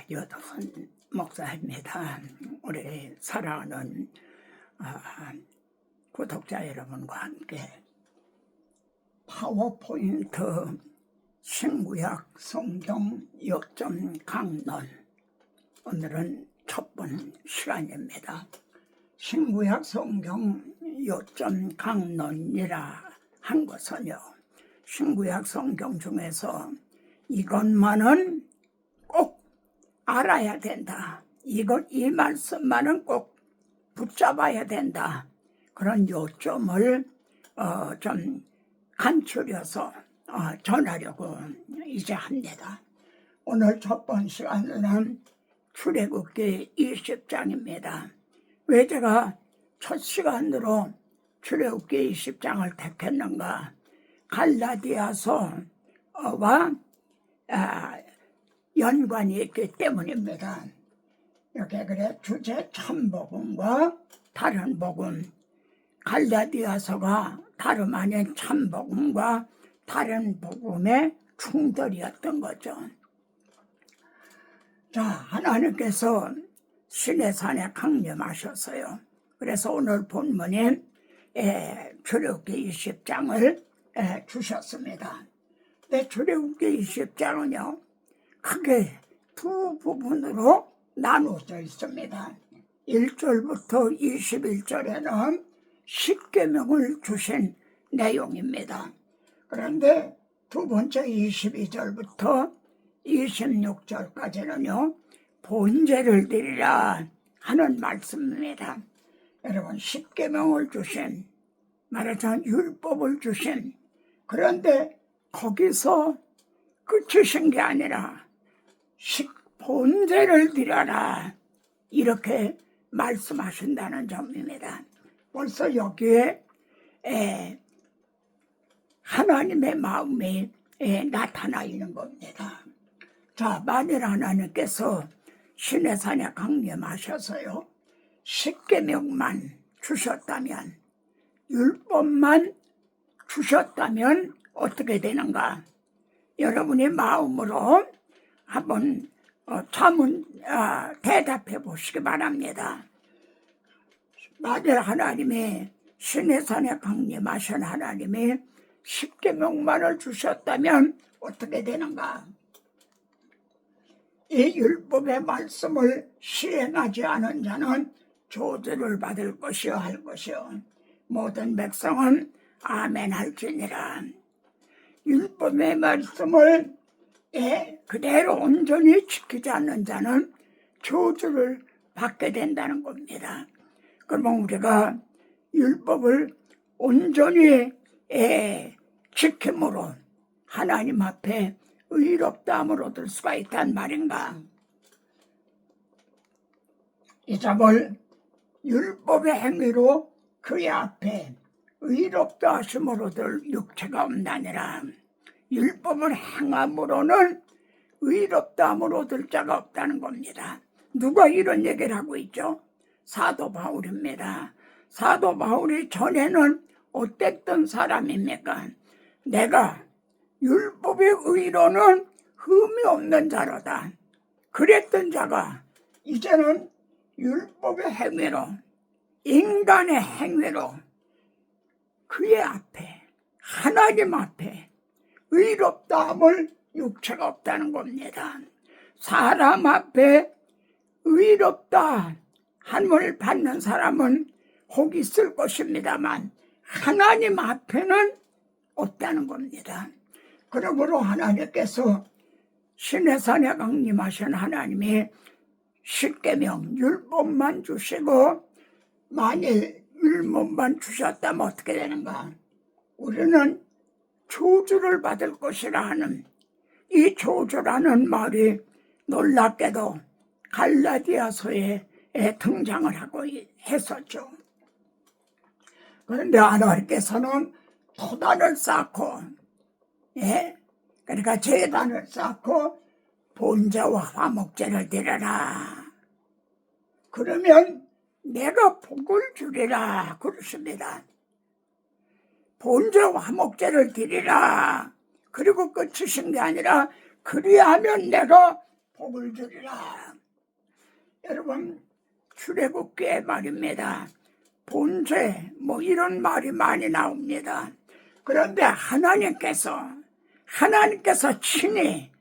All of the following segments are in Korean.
여도선 목사입니다. 우리 사랑하는 구독자 여러분과 함께 파워포인트 신구약 성경 요점 강론, 오늘은 첫 번 시간입니다. 신구약 성경 요점 강론이라 한 것은요, 신구약 성경 중에서 이것만은 꼭 알아야 된다, 이 말씀만은 꼭 붙잡아야 된다, 그런 요점을 좀 간추려서 전하려고 이제 합니다. 오늘 첫 번 시간은 출애굽기 20장입니다. 왜 제가 첫 시간으로 출애굽기 20장을 택했는가? 갈라디아서와 연관이 있기 때문입니다. 이렇게 그래, 주제 참복음과 다른 복음, 갈라디아서가 다름 아닌 참복음과 다른 복음의 충돌이었던 거죠. 자, 하나님께서 시내산에 강림하셨어요. 그래서 오늘 본문에 출애굽기 20장을 주셨습니다. 근데 출애굽기 20장은요, 크게 두 부분으로 나누어져 있습니다. 1절부터 21절에는 십계명을 주신 내용입니다. 그런데 두 번째 22절부터 26절까지는요, 번제를 드리라 하는 말씀입니다. 여러분, 십계명을 주신, 말하자면 율법을 주신, 그런데 거기서 끝이신 게 아니라 번제를 드려라, 이렇게 말씀하신다는 점입니다. 벌써 여기에 하나님의 마음이 나타나 있는 겁니다. 자, 만일 하나님께서 시내산에 강림하셔서요, 십계명만 주셨다면, 율법만 주셨다면 어떻게 되는가? 여러분의 마음으로 한번 대답해 보시기 바랍니다. 만일 하나님의 시내산에 강림하신 하나님이 십계명만을 주셨다면 어떻게 되는가? 이 율법의 말씀을 시행하지 않은 자는 저주를 받을 것이요 할 것이요, 모든 백성은 아멘 할지니라. 율법의 말씀을 그대로 온전히 지키지 않는 자는 저주를 받게 된다는 겁니다. 그러면 우리가 율법을 온전히 지킴으로 하나님 앞에 의롭다함을 얻을 수가 있단 말인가? 이자볼 율법의 행위로 그의 앞에 의롭다 하심을 얻을 육체가 없나니라. 율법을 행함으로는 의롭다함을 얻을 자가 없다는 겁니다. 누가 이런 얘기를 하고 있죠? 사도 바울입니다. 사도 바울이 전에는 어땠던 사람입니까? 내가 율법의 의로는 흠이 없는 자로다, 그랬던 자가 이제는 율법의 행위로, 인간의 행위로 그의 앞에, 하나님 앞에 의롭다함을 육체가 없다는 겁니다. 사람 앞에 의롭다 함을 받는 사람은 혹 있을 것입니다만 하나님 앞에는 없다는 겁니다. 그러므로 하나님께서 시내산에 강림하신 하나님이 십계명 율법만 주시고, 만일 율법만 주셨다면 어떻게 되는가? 우리는 저주를 받을 것이라 하는, 이 저주라는 말이 놀랍게도 갈라디아서에 등장을 하고 했었죠. 그런데 하나님께서는 토단을 쌓고, 그러니까 제단을 쌓고 번제와 화목제를 드려라, 그러면 내가 복을 주리라 그러십니다. 번제와 화목제를 드리라, 그리고 끝이신 게 아니라 그리하면 내가 복을 주리라. 여러분, 출애굽기에 말입니다. 본죄 뭐 이런 말이 많이 나옵니다. 그런데 하나님께서 친히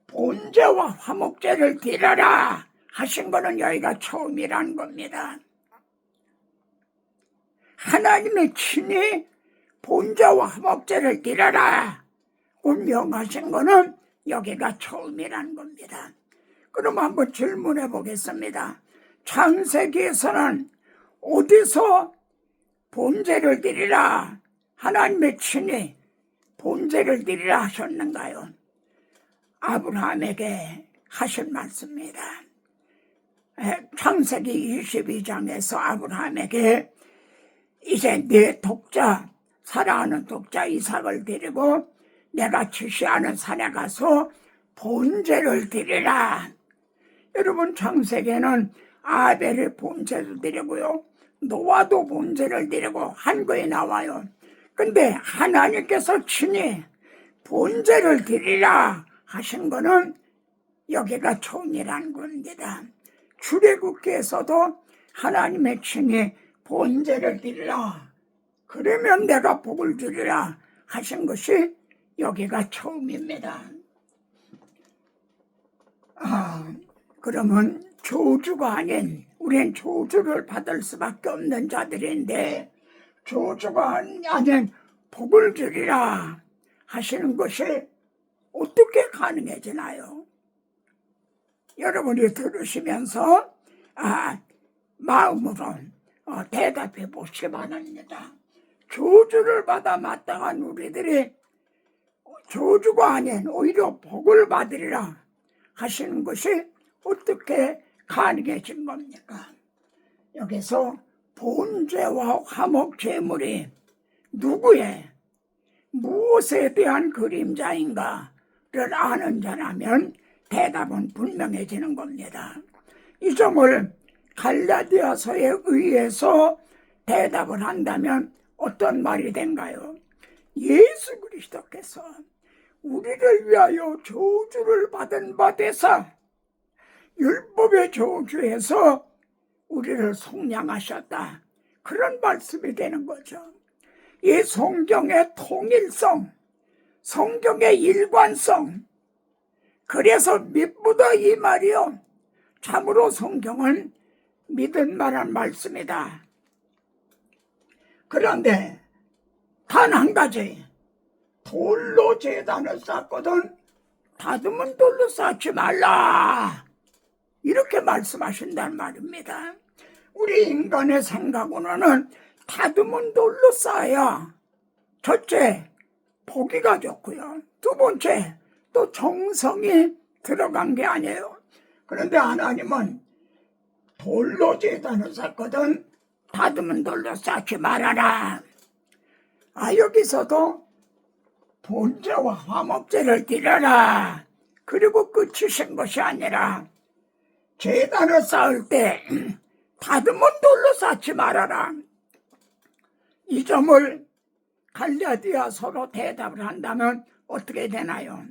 본죄와 화목제를 드려라 하신 거는 여기가 처음이라는 겁니다. 하나님이 친히 본죄와 화목제를 드려라 명하신 거는 여기가 처음이라는 겁니다. 그럼 한번 질문해 보겠습니다. 창세기에서는 어디서 본제를 드리라 하나님의 친히 본제를 드리라 하셨는가요? 아브라함에게 하신 말씀입니다. 창세기 22장에서 아브라함에게 이제 내 독자 사랑하는 독자 이삭을 데리고 내가 지시하는 산에 가서 본제를 드리라. 여러분, 창세기에는 아벨의 본제를 드리고요, 노아도 본제를 드리고 한 거에 나와요. 근데 하나님께서 친히 본제를 드리라 하신 거는 여기가 처음이라는 겁니다. 출애굽기에서도 하나님의 친히 본제를 드리라, 그러면 내가 복을 주리라 하신 것이 여기가 처음입니다. 그러면 저주가 아닌, 우리는 저주를 받을 수밖에 없는 자들인데 저주가 아닌 복을 주리라 하시는 것이 어떻게 가능해지나요? 여러분이 들으시면서 마음으로 대답해 보시기 바랍니다. 저주를 받아 마땅한 우리들이 저주가 아닌 오히려 복을 받으리라 하시는 것이 어떻게 가능해진 겁니까? 여기서 본죄와 화목 제물이 누구의 무엇에 대한 그림자인가를 아는 자라면 대답은 분명해지는 겁니다. 이 점을 갈라디아서에 의해서 대답을 한다면 어떤 말이 된가요? 예수 그리스도께서 우리를 위하여 저주를 받은 바 되사 율법의 저주에서 우리를 속량하셨다, 그런 말씀이 되는 거죠. 이 성경의 통일성, 성경의 일관성, 그래서 믿보다 이 말이요, 참으로 성경은 믿을 만한 말씀이다. 그런데 단 한 가지, 돌로 제단을 쌓거든 다듬은 돌로 쌓지 말라, 이렇게 말씀하신단 말입니다. 우리 인간의 생각으로는 다듬은 돌로 쌓아야 첫째 보기가 좋고요, 두 번째 또 정성이 들어간 게 아니에요. 그런데 하나님은 돌로 제단을 쌓거든 다듬은 돌로 쌓지 말아라. 여기서도 본제와 화목제를 드려라, 그리고 끝이신 것이 아니라 제단을 쌓을 때 다듬은 돌로 쌓지 말아라. 이 점을 갈라디아서로 대답을 한다면 어떻게 되나요?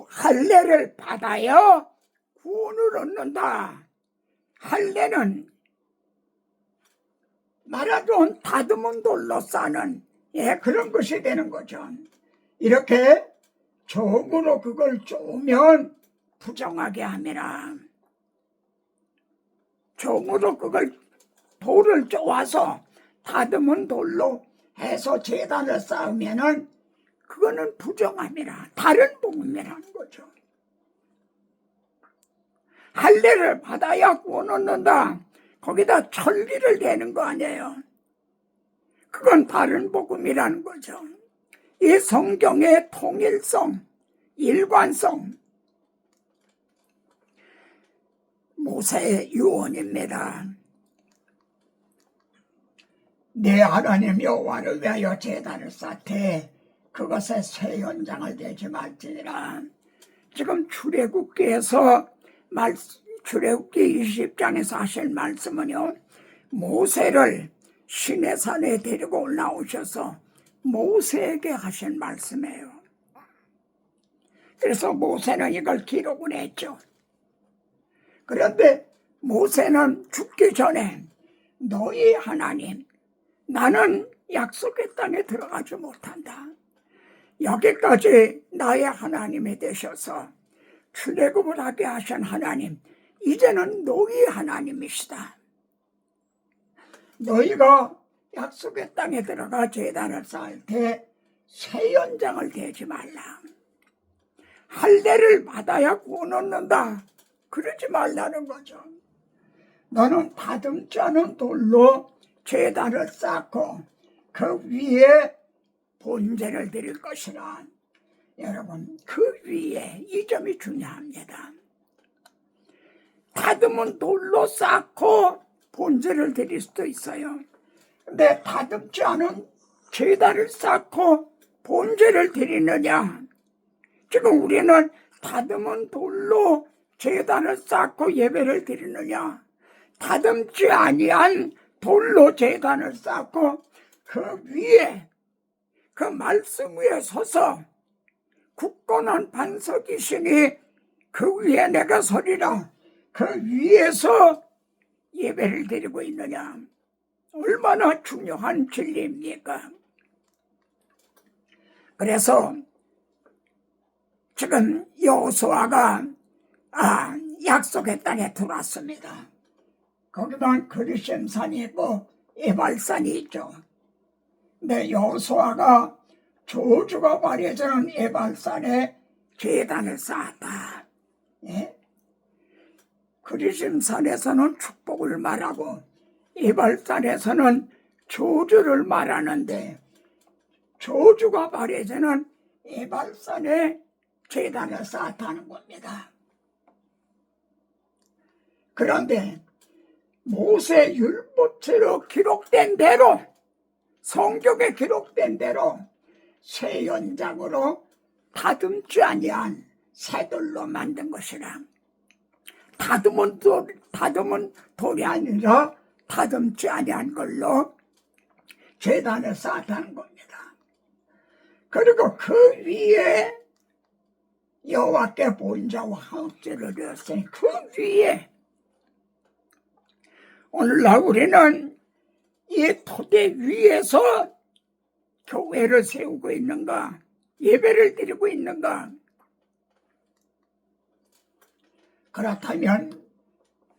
할례를 받아야 구원을 얻는다. 할례는 말하자면 다듬은 돌로 쌓는 그런 것이 되는 거죠. 이렇게 종으로 그걸 쪼면 부정하게 함이라. 종으로 그걸 돌을 쪼아서 다듬은 돌로 해서 제단을 쌓으면은 그거는 부정함이라, 다른 복음이라는 거죠. 할례를 받아야 구원 얻는다, 거기다 천리를 대는 거 아니에요. 그건 다른 복음이라는 거죠. 이 성경의 통일성, 일관성, 모세의 유언입니다. 내 하나님 여호와를 위하여 제단을 쌓되 그것에 새 현장을 대지 말지니라. 지금 출애굽기에서 출애굽기 20장에서 하신 말씀은요, 모세를 시내산에 데리고 올라오셔서 모세에게 하신 말씀이에요. 그래서 모세는 이걸 기록을 했죠. 그런데 모세는 죽기 전에 너희 하나님, 나는 약속의 땅에 들어가지 못한다. 여기까지 나의 하나님이 되셔서 출애굽을 하게 하신 하나님, 이제는 너희 하나님이시다. 너희가 약속의 땅에 들어가 제단을 쌓을 때 새 연장을 대지 말라. 할례를 받아야 구원 얻는다. 그러지 말라는 거죠. 너는 다듬지 않은 돌로 제단을 쌓고 그 위에 번제를 드릴 것이라. 여러분, 그 위에 이 점이 중요합니다. 다듬은 돌로 쌓고 번제를 드릴 수도 있어요. 근데 다듬지 않은 제단을 쌓고 번제를 드리느냐? 지금 우리는 다듬은 돌로 제단을 쌓고 예배를 드리느냐? 다듬지 아니한 돌로 제단을 쌓고 그 위에, 그 말씀 위에 서서 굳건한 반석이시니 그 위에 내가 서리라. 그 위에서 예배를 드리고 있느냐? 얼마나 중요한 진리입니까? 그래서 지금 여호수아가 약속의 땅에 들어왔습니다. 거기만 그리심산이 있고 에발산이 있죠. 근데 여호수아가 저주가 발해지는 에발산에 제단을 쌓았다. 예? 그리심산에서는 축복을 말하고 에발산에서는 저주를 말하는데, 저주가 발해지는 에발산에 제단을 쌓았다는 겁니다. 그런데 모세 율법처럼 기록된 대로, 성경에 기록된 대로 새 연장으로 다듬지 아니한 새돌로 만든 것이라. 다듬은 돌이 아니라 다듬지 아니한 걸로 제단을 쌓았다는 겁니다. 그리고 그 위에 여호와께 본자와 화목제를 드렸으니 그 위에 오늘날 우리는 이 토대 위에서 교회를 세우고 있는가, 예배를 드리고 있는가? 그렇다면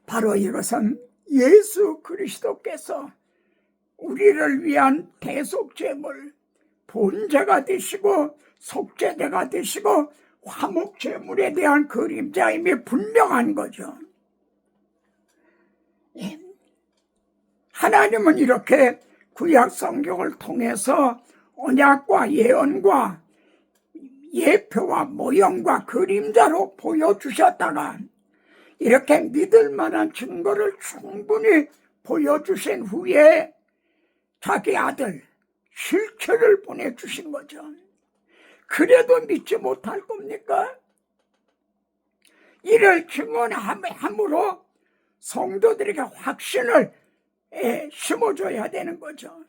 바로 이것은 예수 그리스도께서 우리를 위한 대속제물, 본제가 되시고 속죄제가 되시고 화목제물에 대한 그림자임이 분명한 거죠. 예. 하나님은 이렇게 구약 성경을 통해서 언약과 예언과 예표와 모형과 그림자로 보여주셨다가 이렇게 믿을 만한 증거를 충분히 보여주신 후에 자기 아들 실체를 보내주신 거죠. 그래도 믿지 못할 겁니까? 이를 증언함으로 성도들에게 확신을 심어줘야 되는 거죠.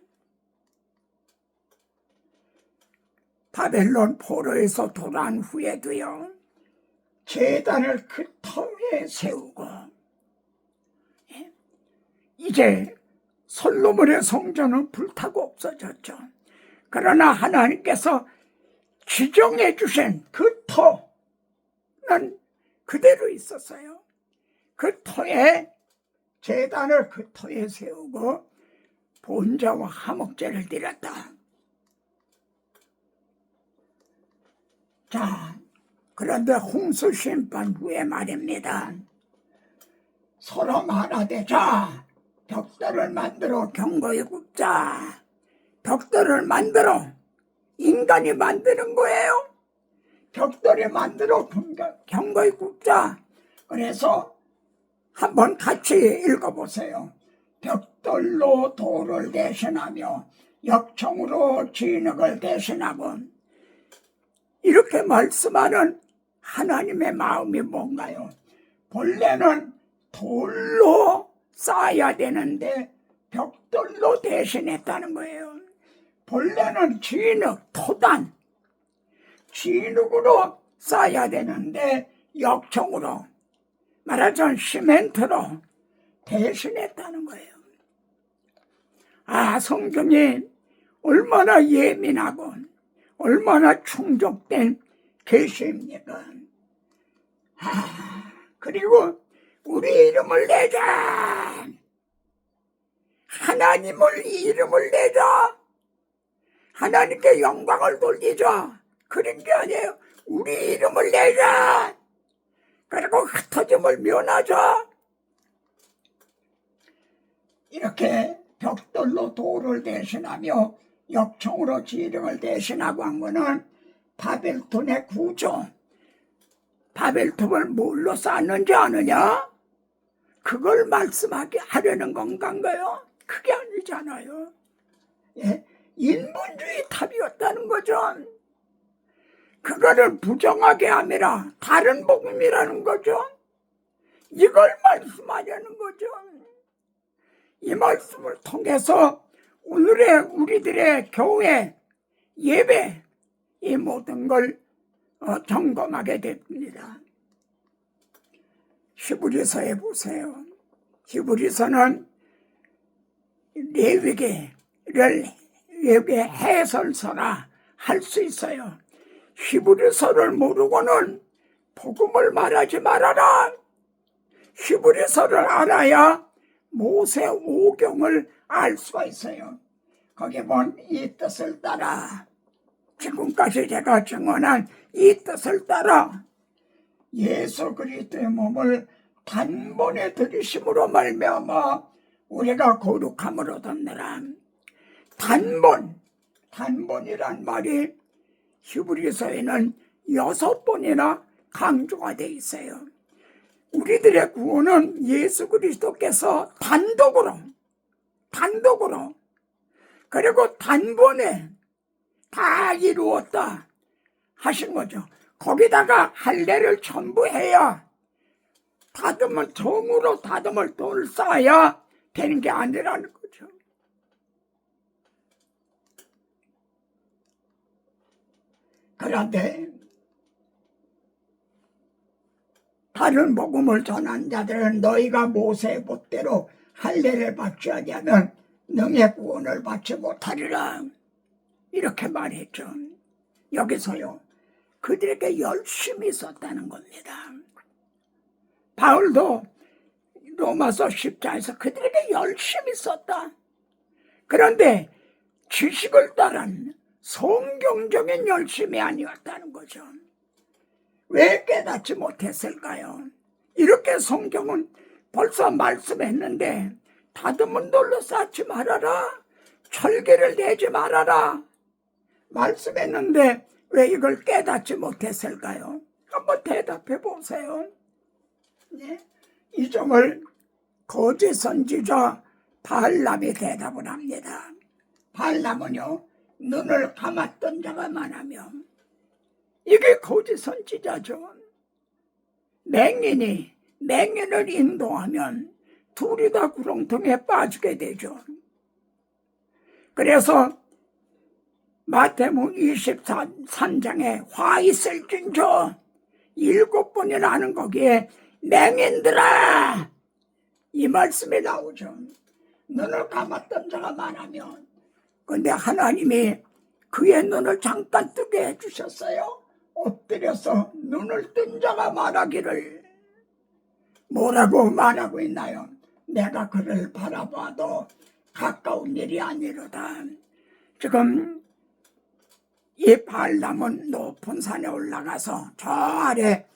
바벨론 포로에서 돌아온 후에도요, 제단을 그 터에 세우고, 이제 솔로몬의 성전은 불타고 없어졌죠. 그러나 하나님께서 지정해 주신 그 터는 그대로 있었어요. 그 터에, 제단을 그 터에 세우고 본자와 화목제를 드렸다. 자, 그런데 홍수 심판 후에 말입니다. 서로 말하되자 벽돌을 만들어 경고에 굽자. 벽돌을 만들어, 인간이 만드는 거예요. 벽돌을 만들어 경고에 굽자. 그래서 한번 같이 읽어보세요. 벽돌로 돌을 대신하며 역청으로 진흙을 대신하고, 이렇게 말씀하는 하나님의 마음이 뭔가요? 본래는 돌로 쌓아야 되는데 벽돌로 대신했다는 거예요. 본래는 진흙, 토단, 진흙으로 쌓아야 되는데 역청으로, 말하자면 시멘트로 대신했다는 거예요. 아, 성경이 얼마나 예민하고 얼마나 충족된 계시입니까? 그리고 우리 이름을 내자. 하나님을 이름을 내자. 하나님께 영광을 돌리자. 그런 게 아니에요. 우리 이름을 내자. 그리고 흩어짐을 면하자. 이렇게 벽돌로 돌을 대신하며 역청으로 지령을 대신하고 한 거는 바벨톤의 구조. 바벨탑을 뭘로 쌓는지 아느냐? 그걸 말씀하게 하려는 건가요? 그게 아니잖아요. 예? 인본주의 탑이었다는 거죠. 그거를 부정하게 함이라 다른 복음이라는 거죠. 이걸 말씀하려는 거죠. 이 말씀을 통해서 오늘의 우리들의 교회, 예배, 이 모든 걸 점검하게 됩니다. 히브리서에 보세요. 히브리서는 레위기의 해설서라 할 수 있어요. 히브리서를 모르고는 복음을 말하지 말아라. 히브리서를 알아야 모세 오경을 알 수가 있어요. 거기 보면 이 뜻을 따라, 지금까지 제가 증언한 이 뜻을 따라 예수 그리스도의 몸을 단번에 들이심으로 말미암아 우리가 거룩함을 얻었느라. 단번이란 말이 히브리서에는 6번이나 강조가 되어 있어요. 우리들의 구원은 예수 그리스도께서 단독으로 그리고 단번에 다 이루었다 하신 거죠. 거기다가 할례를 전부해야 다듬은 정으로 다듬을 돌을 쌓아야 되는 게 아니라는 거죠. 그런데 다른 복음을 전한 자들은 너희가 모세의 법대로 할례를 받지 아니하면 너의 구원을 받지 못하리라 이렇게 말했죠. 여기서요, 그들에게 열심히 썼다는 겁니다. 바울도 로마서 10장에서 그들에게 열심히 썼다. 그런데 지식을 따른 성경적인 열심이 아니었다는 거죠. 왜 깨닫지 못했을까요? 이렇게 성경은 벌써 말씀했는데 다듬은 돌로 쌓지 말아라, 철기를 내지 말아라 말씀했는데 왜 이걸 깨닫지 못했을까요? 한번 대답해 보세요. 네? 이 점을 거짓 선지자 발람이 대답을 합니다. 발람은요, 눈을 감았던 자가 많으며, 이게 거짓 선지자죠. 맹인을 인도하면 둘이 다 구렁텅이에 빠지게 되죠. 그래서 마태복음 23장에 화 있을진저 7번이나 하는 거기에 맹인들아 이 말씀이 나오죠. 눈을 감았던 자가 많으면, 근데 하나님이 그의 눈을 잠깐 뜨게 해주셨어요. 엎드려서 눈을 뜬 자가 말하기를, 뭐라고 말하고 있나요? 내가 그를 바라봐도 가까운 일이 아니로다. 지금 이 발람은 높은 산에 올라가서 저 아래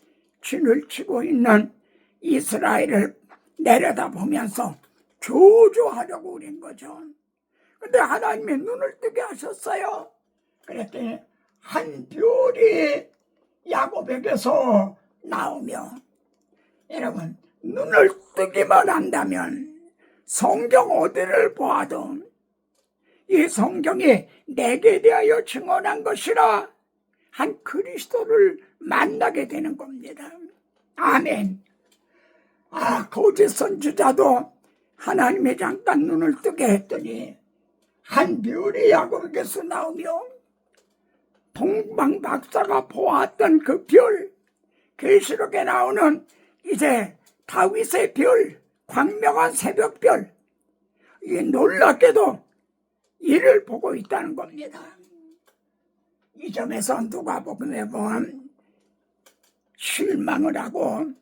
진을 치고 있는 이스라엘을 내려다보면서 조조하려고 그런 거죠. 근데 하나님이 눈을 뜨게 하셨어요. 그랬더니 한 별이 야곱에게서 나오며, 여러분, 눈을 뜨기만 한다면 성경 어디를 보아도 이 성경이 내게 대하여 증언한 것이라 한 그리스도를 만나게 되는 겁니다. 아멘. 거짓 선지자도 하나님이 잠깐 눈을 뜨게 했더니 한 별이 야곱에게서 나오며 동방 박사가 보았던 그 별, 계시록에 나오는 이제 다윗의 별, 광명한 새벽별, 이 놀랍게도 이를 보고 있다는 겁니다. 이 점에서 누가복음에 보면 실망을 하고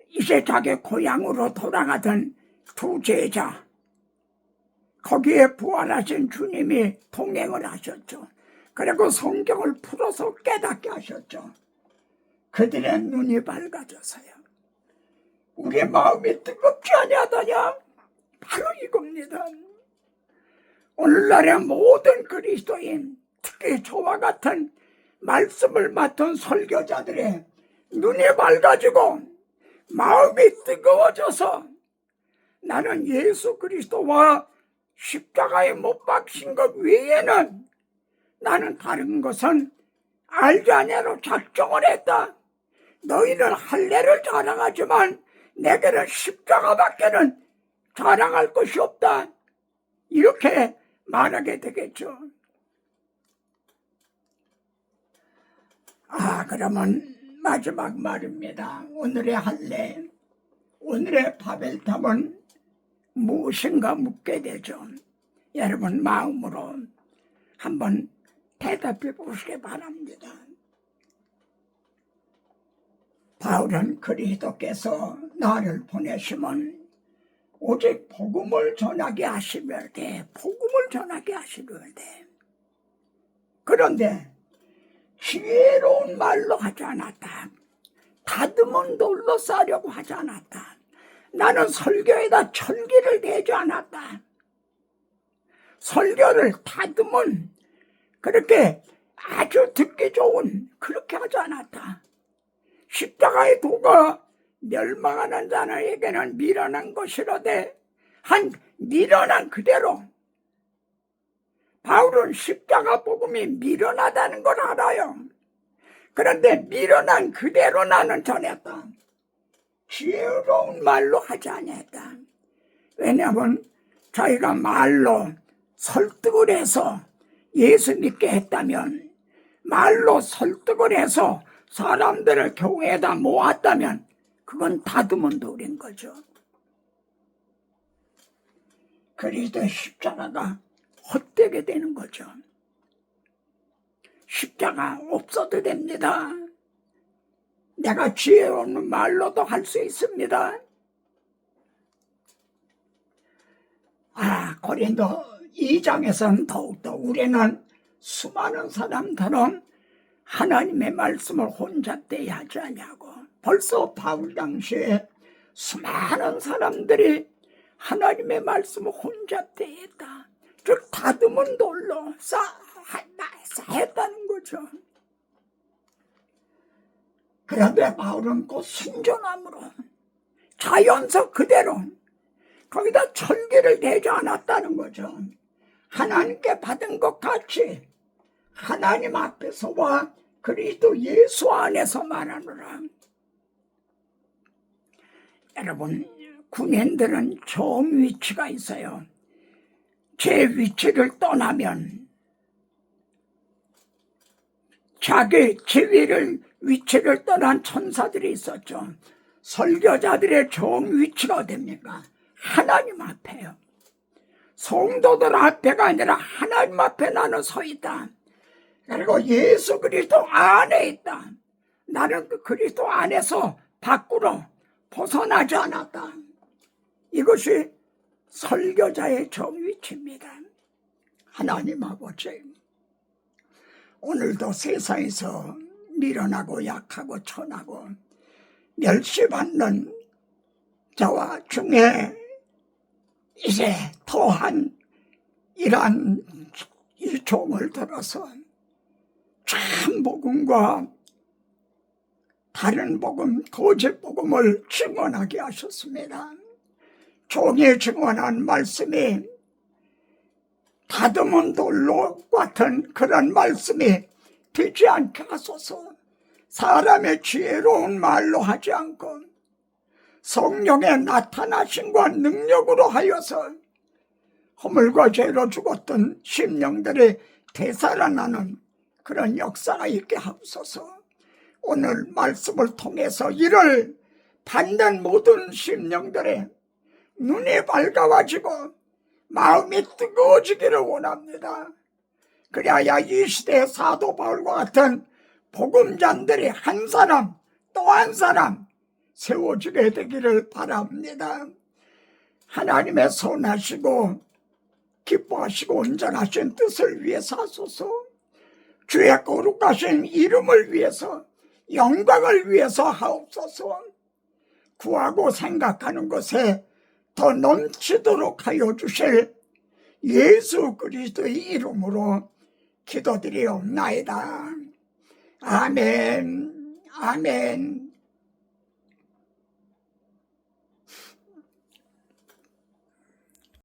이제 자기 고향으로 돌아가던 두 제자, 거기에 부활하신 주님이 동행을 하셨죠. 그리고 성경을 풀어서 깨닫게 하셨죠. 그들의 눈이 밝아져서요. 우리의 마음이 뜨겁지 아니하더냐? 바로 이겁니다. 오늘날의 모든 그리스도인, 특히 저와 같은 말씀을 맡은 설교자들의 눈이 밝아지고 마음이 뜨거워져서 나는 예수 그리스도와 십자가에 못 박힌 것 외에는 나는 다른 것은 알지 아니하로 작정을 했다. 너희는 할례를 자랑하지만 내게는 십자가밖에는 자랑할 것이 없다. 이렇게 말하게 되겠죠. 그러면 마지막 말입니다. 오늘의 할례, 오늘의 바벨탑은 무엇인가 묻게 되죠. 여러분 마음으로 한번 대답해 보시기 바랍니다. 바울은 그리스도께서 나를 보내시면 오직 복음을 전하게 하시면 돼. 복음을 전하게 하시면 돼. 그런데 지혜로운 말로 하지 않았다. 다듬은 돌로 싸려고 하지 않았다. 나는 설교에다 철기를 대지 않았다. 설교를 다듬은 그렇게 아주 듣기 좋은 그렇게 하지 않았다. 십자가의 도가 멸망하는 자들에게는 미련한 것이라되 한 미련한 그대로, 바울은 십자가 복음이 미련하다는 걸 알아요. 그런데 미련한 그대로 나는 전했다. 지혜로운 말로 하지 아니했다. 왜냐하면 자기가 말로 설득을 해서 예수 믿게 했다면, 말로 설득을 해서 사람들을 교회에다 모았다면 그건 다듬은 돌인 거죠. 그리스도의 십자가가 헛되게 되는 거죠. 십자가 없어도 됩니다. 내가 지혜로운 말로도 할 수 있습니다. 고린도 2장에서는 더욱더 우리는 수많은 사람처럼 하나님의 말씀을 혼잡되게 하지 않냐고. 벌써 바울 당시에 수많은 사람들이 하나님의 말씀을 혼잡되게 했다. 즉 다듬은 돌로 쌓였다는 거죠. 그런데 바울은 그 순전함으로 자연석 그대로 거기다 철기를 대지 않았다는 거죠. 하나님께 받은 것 같이 하나님 앞에서와 그리스도 예수 안에서 말하노라. 여러분, 군인들은 정 위치가 있어요. 제 위치를 떠나면 자기 지위를 위치를 떠난 천사들이 있었죠. 설교자들의 정 위치가 어딥니까? 하나님 앞에요. 성도들 앞에가 아니라 하나님 앞에 나는 서 있다. 그리고 예수 그리스도 안에 있다. 나는 그 그리스도 안에서 밖으로 벗어나지 않았다. 이것이 설교자의 정위치입니다. 하나님 아버지, 오늘도 세상에서 미련하고 약하고 천하고 멸시받는 자와 중에 이제 더한 이러한 이 종을 들어서 참 복음과 다른 복음, 거짓 복음을 증언하게 하셨습니다. 종이 증언한 말씀이 다듬은 돌로 같은 그런 말씀이 되지 않게 하소서. 사람의 지혜로운 말로 하지 않고 성령의 나타나심과 능력으로 하여서 허물과 죄로 죽었던 심령들이 되살아나는 그런 역사가 있게 하옵소서. 오늘 말씀을 통해서 이를 받는 모든 심령들의 눈이 밝아가지고 마음이 뜨거워지기를 원합니다. 그래야 이 시대의 사도 바울과 같은 복음자들이 한 사람 또 한 사람 세워지게 되기를 바랍니다. 하나님의 선하시고 기뻐하시고 온전하신 뜻을 위해서 하소서. 주의 거룩하신 이름을 위해서 영광을 위해서 하옵소서. 구하고 생각하는 것에 더 넘치도록 하여 주실 예수 그리스도의 이름으로 기도드리옵나이다. 아멘. 아멘.